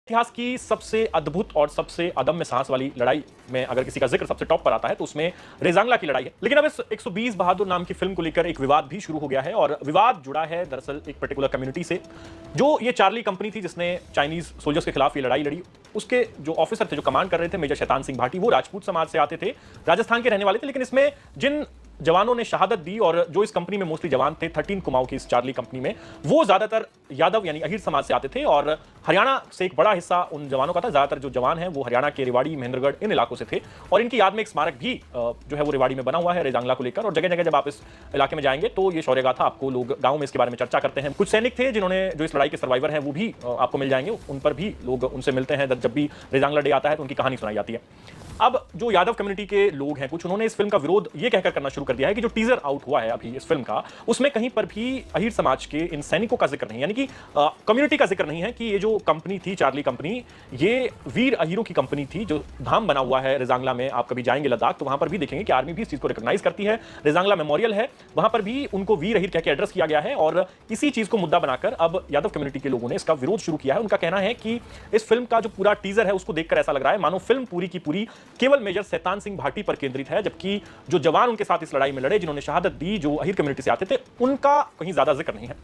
इतिहास की सबसे अद्भुत और सबसे अदम्य साहस वाली लड़ाई में अगर किसी का जिक्र सबसे टॉप पर आता है तो उसमें रेजांगला की लड़ाई है। लेकिन अब इस 120 बहादुर नाम की फिल्म को लेकर एक विवाद भी शुरू हो गया है और विवाद जुड़ा है दरअसल एक पर्टिकुलर कम्युनिटी से। जो ये चार्ली कंपनी थी जिसने चाइनीज सोल्जर्स के खिलाफ ये लड़ाई लड़ी, उसके जो ऑफिसर थे, जो कमांड कर रहे थे, मेजर शैतान सिंह भाटी, वो राजपूत समाज से आते थे, राजस्थान के रहने वाले थे। लेकिन इसमें जिन जवानों ने शहादत दी और जो इस कंपनी में मोस्टली जवान थे, 13 कुमाऊं की इस चार्ली कंपनी में, वो ज्यादातर यादव यानी अहीर समाज से आते थे और हरियाणा से एक बड़ा हिस्सा उन जवानों का था। ज्यादातर जो जवान हैं वो हरियाणा के रेवाड़ी, महेंद्रगढ़, इन इलाकों से थे और इनकी याद में एक स्मारक भी जो है वो रेवाड़ी में बना हुआ है रेजांगला को लेकर। और जगह जगह जब आप इस इलाके में जाएंगे तो ये शौर्य गाथा आपको लोग गांव में इसके बारे में चर्चा करते हैं। कुछ सैनिक थे जिन्होंने, जो इस लड़ाई के सर्वाइवर हैं, वो भी आपको मिल जाएंगे, उन पर भी लोग उनसे मिलते हैं। जब भी रेजांगला डे आता है तो उनकी कहानी सुनाई जाती है। अब जो यादव कम्युनिटी के लोग हैं कुछ, उन्होंने इस फिल्म का विरोध ये कहकर करना शुरू कर दिया है कि जो टीजर आउट हुआ है अभी इस फिल्म का, उसमें कहीं पर भी अहीर समाज के इन सैनिकों का जिक्र नहीं, यानी कि कम्युनिटी का जिक्र नहीं है कि ये जो कंपनी थी चार्ली कंपनी, ये वीर अहीरों की कंपनी थी। जो धाम बना हुआ है रेजांगला में, आप कभी जाएंगे लद्दाख तो वहां पर भी देखेंगे कि आर्मी भी इस चीज को रिकॉग्नाइज करती है। रेजांगला मेमोरियल है, वहां पर भी उनको वीर अहीर कह के एड्रेस किया गया है और इसी चीज को मुद्दा बनाकर अब यादव कम्युनिटी के लोगों ने इसका विरोध शुरू किया है। उनका कहना है कि इस फिल्म का जो पूरा टीजर है उसको देखकर ऐसा लग रहा है मानो फिल्म पूरी की पूरी केवल मेजर शैतान सिंह भाटी पर केंद्रित है, जबकि जो जवान उनके साथ इस लड़ाई में लड़े, जिन्होंने शहादत दी, जो अहीर कम्युनिटी से आते थे, उनका कहीं ज्यादा जिक्र नहीं है।